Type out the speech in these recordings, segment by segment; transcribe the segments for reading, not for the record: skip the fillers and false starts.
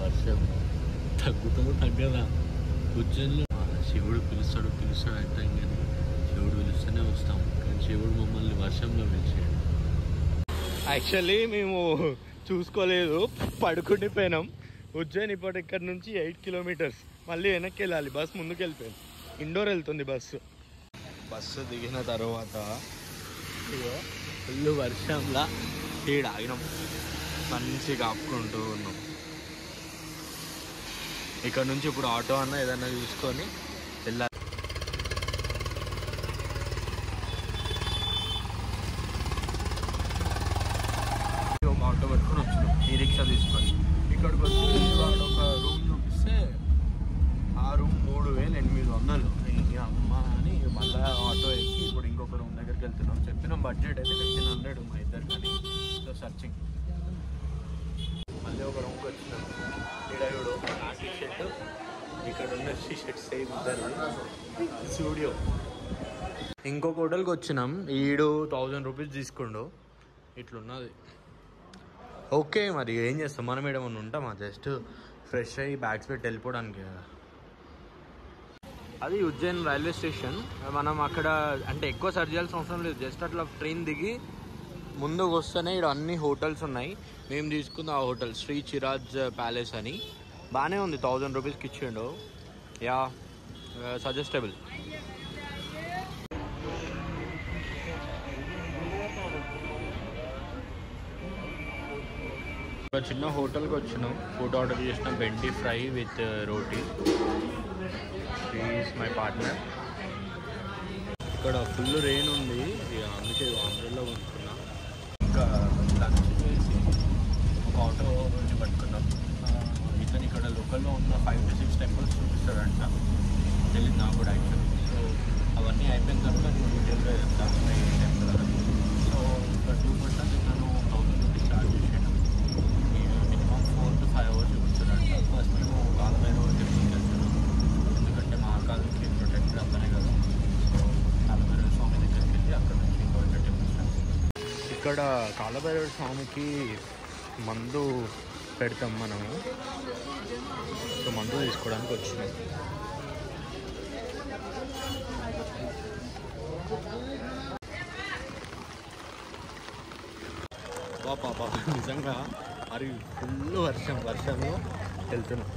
వర్షం తగ్గుతుందో తగ్గదా. ఉజ్జయిన్లో శివుడు పిలుస్తాడు అంటాం కానీ శివుడు పిలుస్తూనే వస్తాం, కానీ శివుడు మమ్మల్ని వర్షంలో పిలిచాడు. యాక్చువల్లీ మేము చూసుకోలేదు, పడుకుండిపోయినాం. ఉజ్జయిన్ ఇప్పటి ఇక్కడ నుంచి 8 కిలోమీటర్స్, మళ్ళీ వెనక్కి వెళ్ళాలి. బస్సు ముందుకు వెళ్ళిపోయింది, ఇండోర్ వెళ్తుంది బస్సు దిగిన తర్వాత ఫుల్ వర్షంలా ఈడ ఆగినాం, మంచిగా ఆపుకుంటూ ఉన్నాం. ఇక్కడ నుంచి ఇప్పుడు ఆటో అన్న ఏదన్నా చూసుకొని వెళ్ళాలి. ఆటో పెట్టుకొని వచ్చినాం, ఈ రిక్షా తీసుకొని. ఇక్కడికి వచ్చి వాడు ఒక రూమ్ చూపిస్తే ఆ రూమ్ 3800. అమ్మ అని మళ్ళీ ఆటో ఎక్కి ఇప్పుడు ఇంకొక రూమ్ దగ్గరికి వెళ్తున్నాం. చెప్పినాం బడ్జెట్ అయితే 1500 మా ఇద్దరు, కానీ సో సర్చింగ్. మళ్ళీ ఒక రూమ్కి వచ్చినాం. ఈడయుడు నా టీ షర్ట్, ఇక్కడ ఉన్న టీ షర్ట్ సేమ్ ఇద్దరు. స్టూడియో ఇంకొక హోటల్కి వచ్చినాం. ఈడు 1000 రూపీస్ తీసుకుండు. ఇట్లున్నది. ఓకే, మరి ఏం చేస్తాం, మనం ఏమన్నా ఉంటామా? జస్ట్ ఫ్రెష్ అయ్యి బ్యాగ్స్ పెట్టి వెళ్ళిపోవడానికి కదా. అది ఉజ్జయిన్ రైల్వే స్టేషన్. మనం అక్కడ అంటే ఎక్కువ సర్చ్ చేయాల్సిన అవసరం లేదు, జస్ట్ అట్లా ట్రైన్ దిగి ముందుకు వస్తేనే ఇక్కడ అన్ని హోటల్స్ ఉన్నాయి. మేము తీసుకున్న ఆ హోటల్ శ్రీ చిరాజ్ ప్యాలెస్ అని, బాగానే ఉంది. 1000 రూపీస్కి ఇచ్చిండు. Yeah, suggestable. ఒక చిన్న హోటల్కి వచ్చినాం, ఫుడ్ ఆర్డర్ చేసినాం. Bendi fry with roti. Is my partner. ఇక్కడ ఫుల్ రెయిన్ ఉంది, అందుకే ఆంధ్రలో కొనుక్కున్నాం. ఇంకా లంచ్ చేసి ఒక ఆటో పట్టుకున్నాం. ఇతను ఇక్కడ లోకల్లో ఉన్న 5 to 6 టెంపుల్స్ చూపిస్తాడంట, తెలియదు నాకు కూడా యాక్చువల్లీ. సో అవన్నీ అయిపోయిన తర్వాత నేను డీటెయిల్గా చెప్తాను ఏ టెంపుల్ అని. సో ఇక్కడ 2% ఇతను 1000 రూపీస్ ఛార్జ్ చేసాను. Minimum 4 to 5 hours చూపిస్తాడంట. ఫస్ట్ మేము కాలభైరవ టెంపుల్కి వెళ్తున్నాం, ఎందుకంటే మహాకాళికి ప్రొటెక్టర్ అక్కనే కదా. సో కాలభైరవ స్వామి దగ్గరికి వెళ్ళి అక్కడ నుంచి ఇంకో టెంపుల్స్. ఇక్కడ కాలభైరవ స్వామికి మందు పెడతాం మనము, సో మందు తీసుకోవడానికి వచ్చినాం. పాపా నిజంగా మరి ఫుల్ వర్షంలో వెళ్తున్నాం.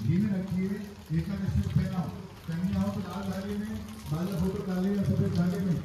घी में रखिए, एक का निश्चित पहना कन्या हो तो लाल धागे में, बाल फोटो काले या सफेद धागे में।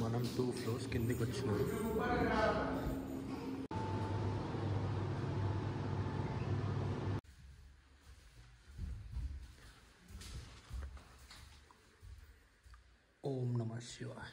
మనం 2 ఫ్లోర్స్ కిందికి వచ్చినాం. ఓం నమః శివాయ.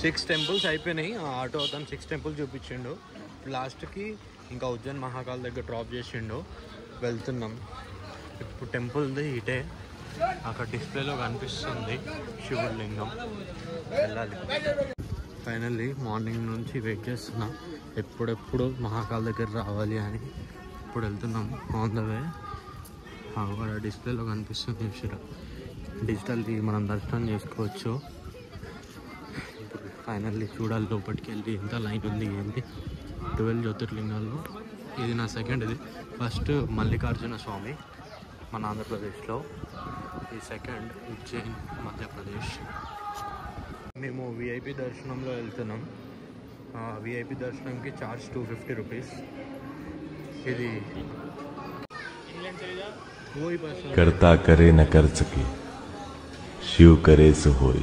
సిక్స్ టెంపుల్స్ అయిపోయినాయి. ఆటో అతను 6 టెంపుల్స్ చూపించిండు. లాస్ట్కి ఇంకా ఉజ్జయిన్ మహాకాల్ దగ్గర డ్రాప్ చేసిండు. వెళ్తున్నాం ఇప్పుడు. టెంపుల్ది ఇటే, అక్కడ డిస్ప్లేలో కనిపిస్తుంది శివుడి లింగం. వెళ్ళాలి. ఫైనల్లీ మార్నింగ్ నుంచి వెయిట్ చేస్తున్నా ఎప్పుడెప్పుడు మహాకాల్ దగ్గర రావాలి అని. ఇప్పుడు వెళ్తున్నాం ఆన్ ద వే. అక్కడ డిస్ప్లేలో కనిపిస్తుంది చూసిరా, డిజిటల్ది మనం దర్శనం చేసుకోవచ్చు. ఫైనల్లీ చూడాలి లోపలికి వెళ్ళి ఎంత లైన్ ఉంది ఏంటి. 12 జ్యోతిర్లింగాల్లో ఇది నా సెకండ్. ఇది ఫస్ట్ మల్లికార్జున స్వామి మన ఆంధ్రప్రదేశ్లో, ఈ సెకండ్ ఉజ్జయిన్ మధ్యప్రదేశ్. మేము విఐపి దర్శనంలో వెళ్తున్నాం. విఐపి దర్శనంకి ఛార్జ్ 250 రూపీస్. ఇది करता करे न कर सके, शिव करे सो होय।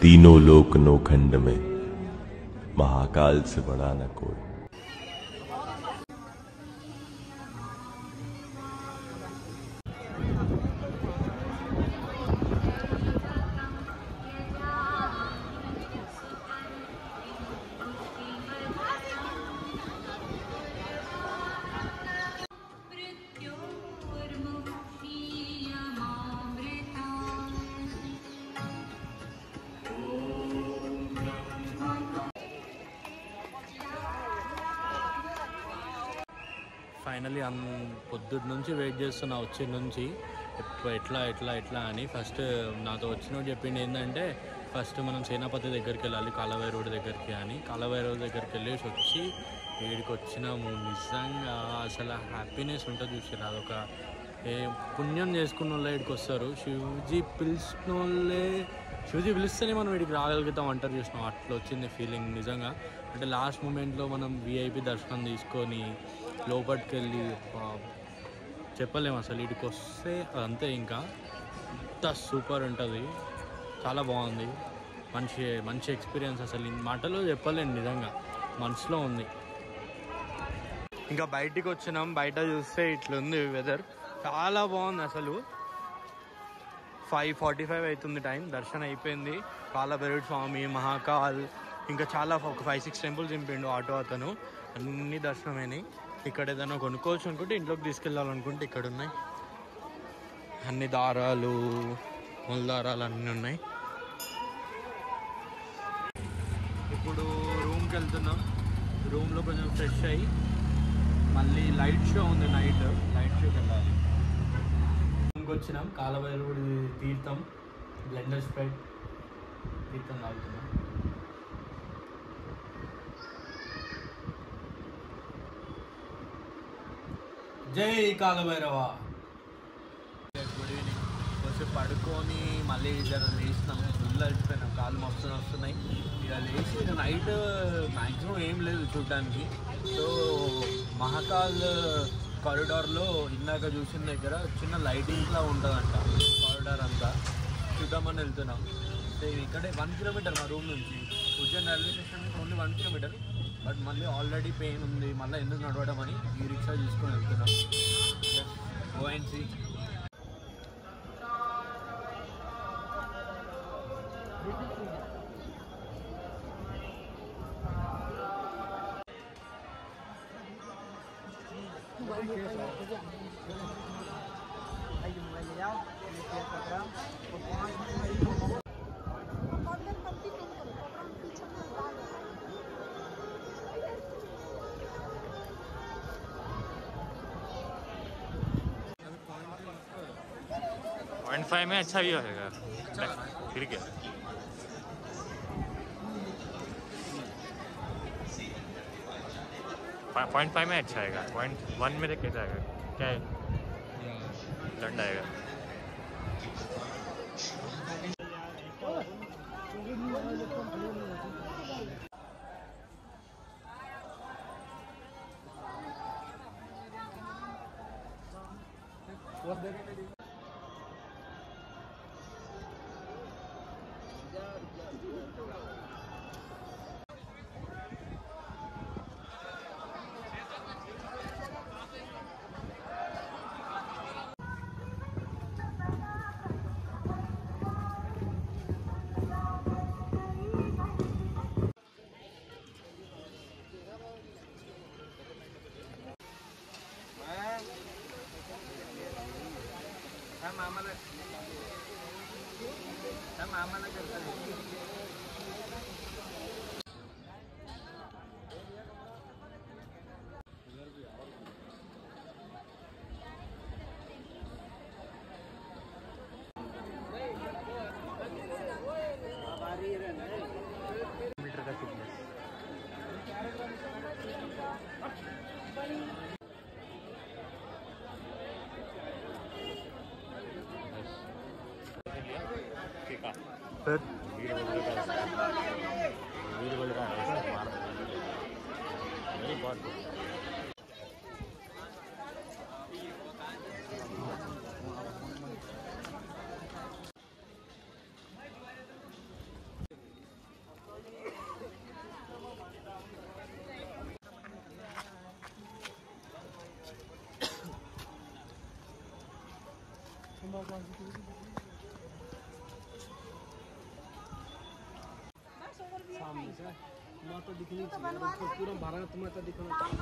तीनों लोक नोखंड में महाकाल से बड़ा न कोई। ఫైనలీ పొద్దున్న నుంచి వెయిట్ చేస్తున్నా వచ్చి నుంచి ఎట్లా అని. ఫస్ట్ నాతో వచ్చినోడు చెప్పింది ఏంటంటే ఫస్ట్ మనం సేనాపతి దగ్గరికి వెళ్ళాలి, కాలభైరవుడి దగ్గరికి అని. కాలభైరవుడి దగ్గరికి వెళ్ళేసి వచ్చి వీడికి వచ్చినాము. నిజంగా అసలు హ్యాపీనెస్ ఉంటుంది చూసారు. అదొక పుణ్యం చేసుకున్న వాళ్ళే వీడికి వస్తారు. శివజీ పిలిస్తేనే మనం వీడికి రాగలుగుతాం అంటారు చూసినాం. అట్లా వచ్చింది ఫీలింగ్ నిజంగా. అంటే లాస్ట్ మూమెంట్లో మనం విఐపి దర్శనం తీసుకొని లోపలికి వెళ్ళి చెప్పలేము అసలు. వీడికి వస్తే అంతే, ఇంకా అంత సూపర్ ఉంటుంది. చాలా బాగుంది. మంచి ఎక్స్పీరియన్స్. అసలు మాటలో చెప్పలేండి, నిజంగా మనసులో ఉంది. ఇంకా బయటికి వచ్చినాం. బయట చూస్తే ఇట్లుంది వెదర్. చాలా బాగుంది అసలు. 5:45 అవుతుంది టైం. దర్శనం అయిపోయింది. కాలభైరవుడి స్వామి, మహాకాల్, ఇంకా చాలా ఒక 5-6 టెంపుల్స్ దింపిండు ఆటో అతను. అన్ని దర్శనమైనాయి. ఇక్కడ ఏదైనా కొనుక్కోవచ్చు అనుకుంటే, ఇంట్లోకి తీసుకెళ్ళాలనుకుంటే ఇక్కడ ఉన్నాయి అన్ని దారాలు, ముల్దారాలు అన్నీ ఉన్నాయి. ఇప్పుడు రూమ్కి వెళ్తున్నాం. రూమ్లో కొంచెం ఫ్రెష్ అయ్యి మళ్ళీ లైట్ షో ఉంది నైట్. లైట్ షోకి వెళ్ళాలి. రూమ్కి వచ్చినాం. కాలభైరవుడి తీర్థం, బ్లెండర్ స్ప్రైట్ తీర్థం తాగుతున్నాం. జై కాలభైరవ. Good evening. కొంచెం పడుకొని మళ్ళీ జర లేచినాం. ఫుల్ అలిసిపోయినాం, కాళ్ళు మస్తు వస్తున్నాయి. ఇక లేచి ఇక నైట్ మ్యాక్సిమం ఏం లేదు చూడడానికి. సో మహాకాల్ కారిడార్లో ఇందాక చూసిన దగ్గర చిన్న లైటింగ్లా ఉంటుందంట కారిడార్ అంతా. చూద్దామని వెళ్తున్నాం. ఇక్కడే 1 కిలోమీటర్ మా రూమ్ నుంచి. ఉజ్జయిన్ రైల్వే స్టేషన్ నుంచి ఓన్లీ 1 కిలోమీటర్. బట్ మళ్ళీ ఆల్రెడీ పెయిన్ ఉంది, మళ్ళీ ఎందుకు నడవడం అని ఈ రిక్షా తీసుకొని వెళ్తున్నాం. ఓఎన్సీ .5 में अच्छा भी होगा फिर क्या 0.5 में अच्छा आएगा 0.1 में कैसा आएगा क्या है दंड आएगा मीटर का थिकनेस फिर वीरबल का वेरी बहुत सामने से माता दिखनी चाहिए तो पूरा भारत माता दिखना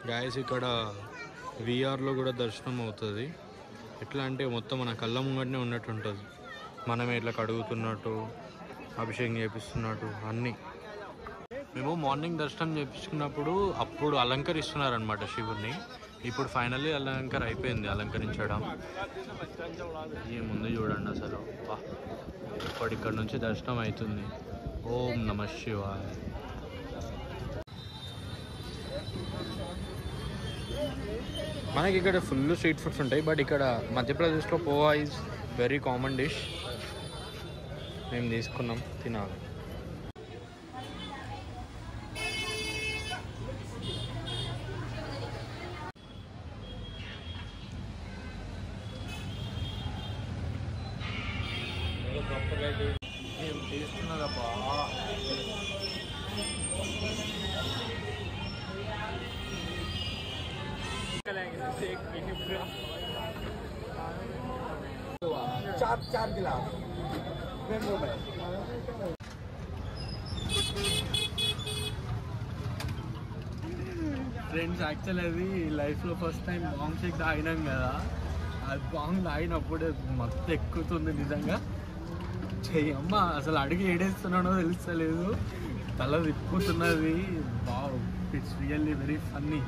గాయస్ ఇక్కడ విఆర్లో కూడా దర్శనం అవుతుంది ఎట్లా అంటే మొత్తం మన కళ్ళ ముంగటనే ఉన్నట్టు ఉంటుంది మనమే ఇట్లా కడుగుతున్నట్టు అభిషేకం చేపిస్తున్నట్టు అన్నీ మేము మార్నింగ్ దర్శనం చేపించుకున్నప్పుడు అప్పుడు అలంకరిస్తున్నారనమాట శివుడిని ఇప్పుడు ఫైనల్లీ అలంకర అయిపోయింది అలంకరించడం ఈ ముందు చూడండి అసలు ఇప్పుడు ఇక్కడ నుంచి దర్శనం అవుతుంది ఓం నమః శివాయ మనకి ఇక్కడ ఫుల్ స్ట్రీట్ ఫుడ్స్ ఉంటాయి బట్ ఇక్కడ మధ్యప్రదేశ్లో పోవా ఈజ్ వెరీ కామన్ డిష్ మేము తీసుకున్నాం తినాలి మేము తీసుకున్నదబ్బా चार गिलास ఫ్రెండ్స్ యాక్చువల్ అది లైఫ్లో ఫస్ట్ టైం బాంగ్ షేక్ తాగినాం కదా అది బాంగ్ తాగినప్పుడు మస్తు ఎక్కుతుంది నిజంగా చెయ్యమ్మ అసలు అడిగి ఏడేస్తున్నాడో తెలుస్తలేదు తల తిప్పుతున్నది wow it's really very funny